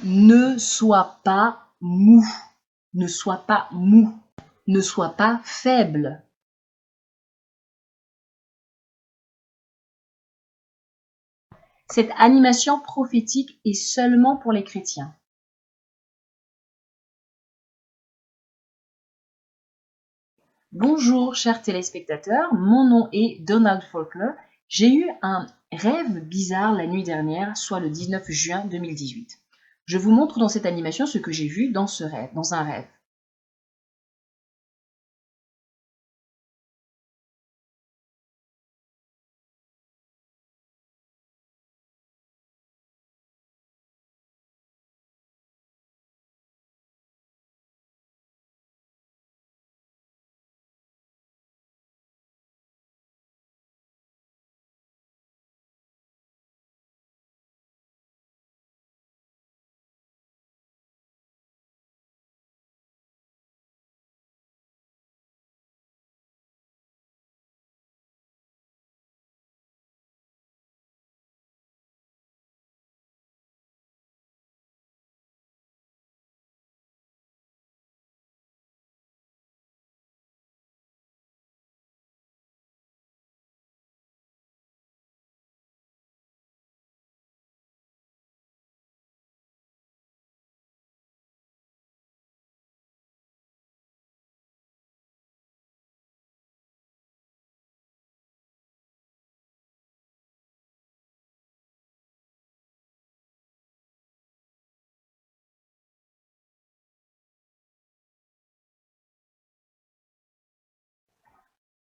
Ne sois pas mou, ne sois pas mou, ne sois pas faible. Cette animation prophétique est seulement pour les chrétiens. Bonjour chers téléspectateurs, mon nom est Donald Faulkner. J'ai eu un rêve bizarre la nuit dernière, soit le 19 juin 2018. Je vous montre dans cette animation ce que j'ai vu dans un rêve.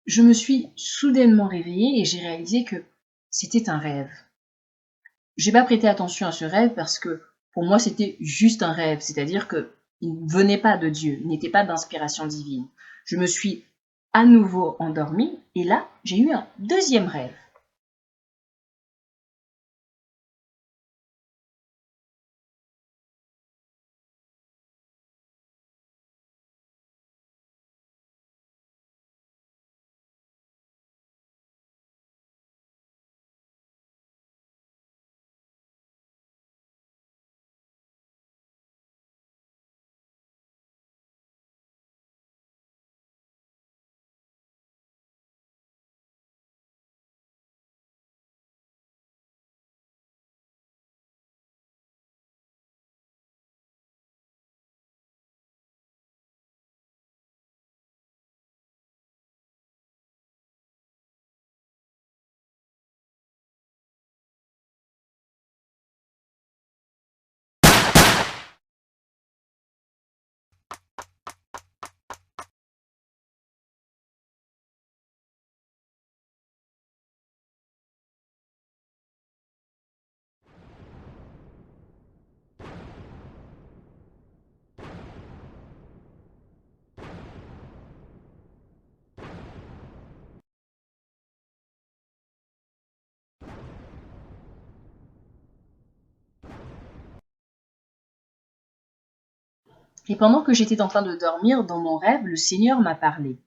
Je me suis soudainement réveillée et j'ai réalisé que c'était un rêve. J'ai pas prêté attention à ce rêve parce que pour moi c'était juste un rêve, c'est-à-dire que il ne venait pas de Dieu, il n'était pas d'inspiration divine. Je me suis à nouveau endormie et là j'ai eu un deuxième rêve. Et pendant que j'étais en train de dormir, dans mon rêve, le Seigneur m'a parlé.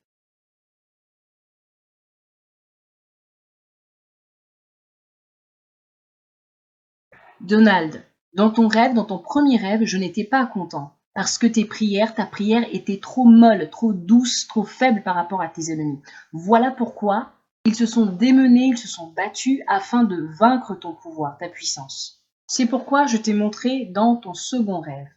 Donald, dans ton rêve, dans ton premier rêve, je n'étais pas content. Parce que ta prière était trop molle, trop douce, trop faible par rapport à tes ennemis. Voilà pourquoi ils se sont démenés, ils se sont battus afin de vaincre ton pouvoir, ta puissance. C'est pourquoi je t'ai montré dans ton second rêve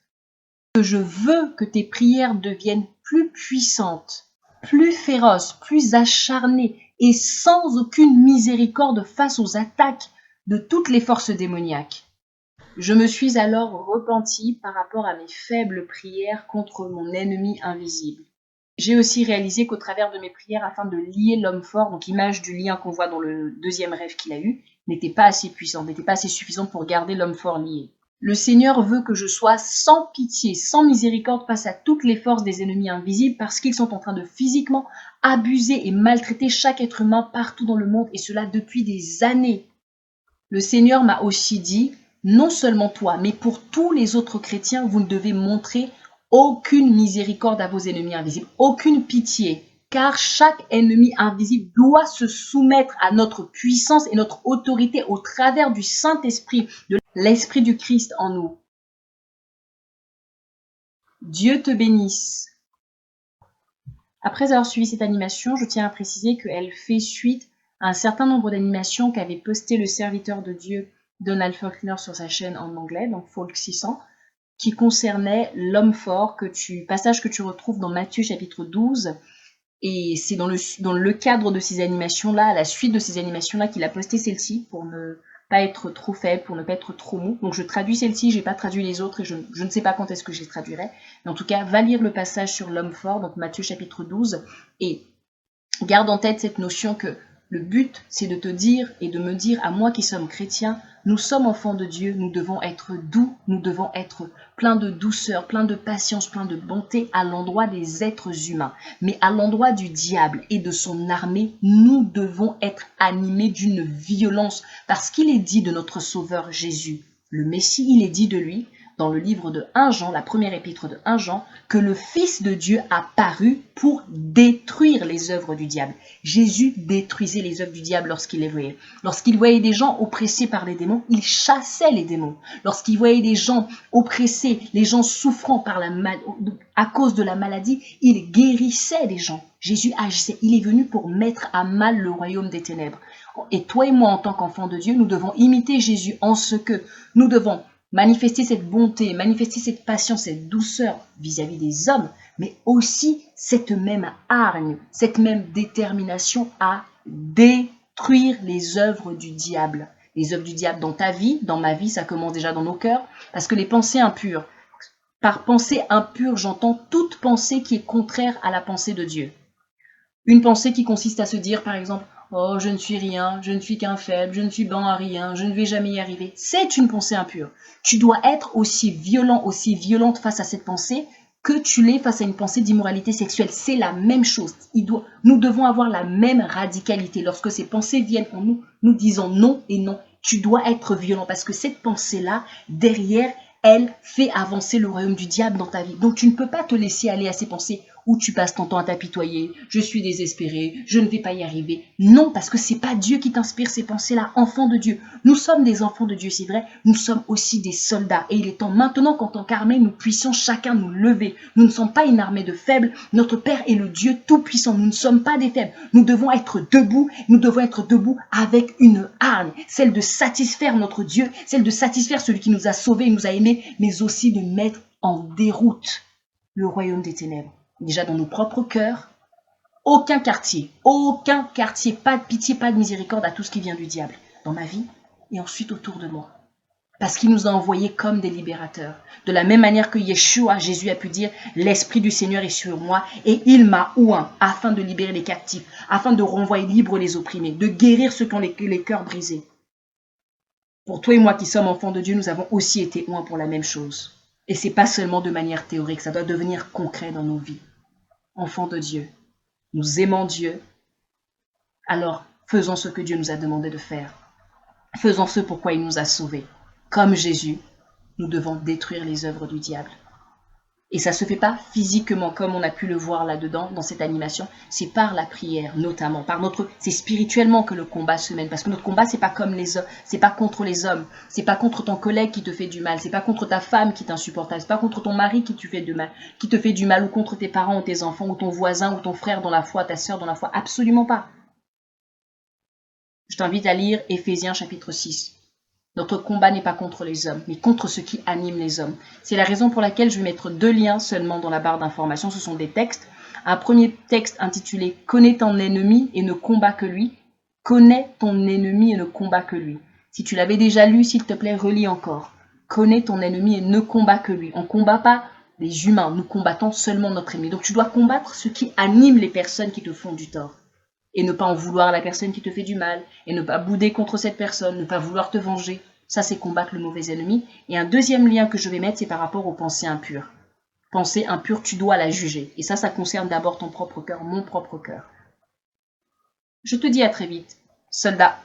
que je veux que tes prières deviennent plus puissantes, plus féroces, plus acharnées et sans aucune miséricorde face aux attaques de toutes les forces démoniaques. Je me suis alors repenti par rapport à mes faibles prières contre mon ennemi invisible. J'ai aussi réalisé qu'au travers de mes prières afin de lier l'homme fort, donc image du lien qu'on voit dans le deuxième rêve qu'il a eu, n'était pas assez puissante, n'était pas assez suffisante pour garder l'homme fort lié. Le Seigneur veut que je sois sans pitié, sans miséricorde face à toutes les forces des ennemis invisibles parce qu'ils sont en train de physiquement abuser et maltraiter chaque être humain partout dans le monde et cela depuis des années. Le Seigneur m'a aussi dit, non seulement toi, mais pour tous les autres chrétiens, vous ne devez montrer aucune miséricorde à vos ennemis invisibles, aucune pitié, car chaque ennemi invisible doit se soumettre à notre puissance et notre autorité au travers du Saint-Esprit, de l'Esprit du Christ en nous. Dieu te bénisse. Après avoir suivi cette animation, je tiens à préciser qu'elle fait suite à un certain nombre d'animations qu'avait posté le serviteur de Dieu Donald Faulkner sur sa chaîne en anglais, donc Folk 600, qui concernait l'homme fort, passage que tu retrouves dans Matthieu chapitre 12. Et c'est dans le cadre de ces animations-là, à la suite de ces animations-là, qu'il a posté celle-ci pour ne pas être trop faible, pour ne pas être trop mou. Donc je traduis celle-ci, j'ai pas traduit les autres et je ne sais pas quand est-ce que je les traduirai. Mais en tout cas, va lire le passage sur l'homme fort, donc Matthieu chapitre 12, et garde en tête cette notion que le but, c'est de te dire et de me dire à moi qui sommes chrétiens, nous sommes enfants de Dieu, nous devons être doux, nous devons être pleins de douceur, pleins de patience, pleins de bonté à l'endroit des êtres humains. Mais à l'endroit du diable et de son armée, nous devons être animés d'une violence parce qu'il est dit de notre Sauveur Jésus, le Messie, il est dit de lui, dans le livre de 1 Jean, la première épître de 1 Jean, que le Fils de Dieu a paru pour détruire les œuvres du diable. Jésus détruisait les œuvres du diable lorsqu'il les voyait. Lorsqu'il voyait des gens oppressés par les démons, il chassait les démons. Lorsqu'il voyait des gens oppressés, les gens souffrant à cause de la maladie, il guérissait des gens. Jésus agissait. Il est venu pour mettre à mal le royaume des ténèbres. Et toi et moi, en tant qu'enfants de Dieu, nous devons imiter Jésus en ce que nous devons manifester cette bonté, manifester cette patience, cette douceur vis-à-vis des hommes, mais aussi cette même hargne, cette même détermination à détruire les œuvres du diable. Les œuvres du diable dans ta vie, dans ma vie, ça commence déjà dans nos cœurs, parce que les pensées impures, par pensée impure, j'entends toute pensée qui est contraire à la pensée de Dieu. Une pensée qui consiste à se dire, par exemple, oh, je ne suis rien, je ne suis qu'un faible, je ne suis bon à rien, je ne vais jamais y arriver. C'est une pensée impure. Tu dois être aussi violent, aussi violente face à cette pensée que tu l'es face à une pensée d'immoralité sexuelle. C'est la même chose. Nous devons avoir la même radicalité. Lorsque ces pensées viennent en nous, nous disons non et non. Tu dois être violent parce que cette pensée-là, derrière, elle fait avancer le royaume du diable dans ta vie. Donc tu ne peux pas te laisser aller à ces pensées où tu passes ton temps à t'apitoyer, je suis désespéré, je ne vais pas y arriver. Non, parce que c'est pas Dieu qui t'inspire ces pensées-là, enfant de Dieu. Nous sommes des enfants de Dieu, c'est vrai, nous sommes aussi des soldats. Et il est temps maintenant qu'en tant qu'armée, nous puissions chacun nous lever. Nous ne sommes pas une armée de faibles, notre Père est le Dieu tout-puissant, nous ne sommes pas des faibles. Nous devons être debout avec une hargne, celle de satisfaire notre Dieu, celle de satisfaire celui qui nous a sauvés et nous a aimés, mais aussi de mettre en déroute le royaume des ténèbres. Déjà dans nos propres cœurs, aucun quartier, pas de pitié, pas de miséricorde à tout ce qui vient du diable dans ma vie et ensuite autour de moi. Parce qu'il nous a envoyés comme des libérateurs. De la même manière que Yeshua, Jésus a pu dire, l'Esprit du Seigneur est sur moi et il m'a oint afin de libérer les captifs, afin de renvoyer libres les opprimés, de guérir ceux qui ont les cœurs brisés. Pour toi et moi qui sommes enfants de Dieu, nous avons aussi été oints pour la même chose. Et c'est pas seulement de manière théorique, ça doit devenir concret dans nos vies. Enfants de Dieu, nous aimons Dieu, alors faisons ce que Dieu nous a demandé de faire. Faisons ce pourquoi il nous a sauvés. Comme Jésus, nous devons détruire les œuvres du diable. Et ça ne se fait pas physiquement comme on a pu le voir là-dedans, dans cette animation, c'est par la prière notamment, c'est spirituellement que le combat se mène, parce que notre combat c'est pas comme les hommes, c'est pas contre les hommes, c'est pas contre ton collègue qui te fait du mal, c'est pas contre ta femme qui t'insupporte, c'est pas contre ton mari qui te fait du mal, ou contre tes parents ou tes enfants, ou ton voisin, ou ton frère dans la foi, ta sœur dans la foi, absolument pas. Je t'invite à lire Éphésiens chapitre 6. Notre combat n'est pas contre les hommes, mais contre ce qui anime les hommes. C'est la raison pour laquelle je vais mettre 2 liens seulement dans la barre d'information. Ce sont des textes. Un premier texte intitulé « Connais ton ennemi et ne combat que lui ». Connais ton ennemi et ne combat que lui. Si tu l'avais déjà lu, s'il te plaît, relis encore. Connais ton ennemi et ne combat que lui. On ne combat pas les humains, nous combattons seulement notre ennemi. Donc tu dois combattre ce qui anime les personnes qui te font du tort. Et ne pas en vouloir à la personne qui te fait du mal, et ne pas bouder contre cette personne, ne pas vouloir te venger. Ça, c'est combattre le mauvais ennemi. Et un deuxième lien que je vais mettre, c'est par rapport aux pensées impures. Pensée impure, tu dois la juger. Et ça concerne d'abord ton propre cœur, mon propre cœur. Je te dis à très vite, soldat.